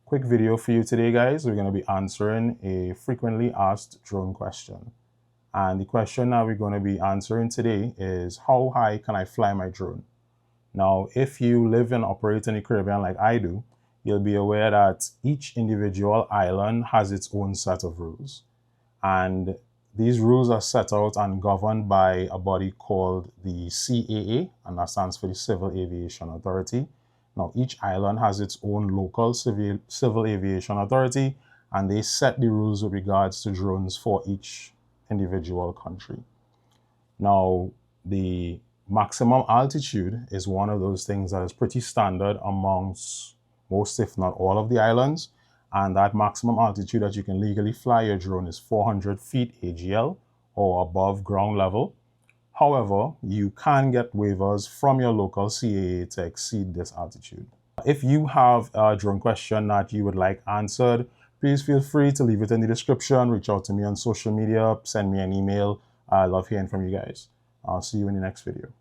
quick video for you today, guys. We're going to be answering a frequently asked drone question. And the question that we're going to be answering today is, how high can I fly my drone? Now, if you live and operate in the Caribbean like I do, you'll be aware that each individual island has its own set of rules. And these rules are set out and governed by a body called the CAA, and that stands for the Civil Aviation Authority. Now, each island has its own local civil aviation authority, and they set the rules with regards to drones for each individual country. Now, the maximum altitude is one of those things that is pretty standard amongst most, if not all, of the islands. And that maximum altitude that you can legally fly your drone is 400 feet AGL or above ground level. However, you can get waivers from your local CAA to exceed this altitude. If you have a drone question that you would like answered, please feel free to leave it in the description, reach out to me on social media, send me an email. I love hearing from you guys. I'll see you in the next video.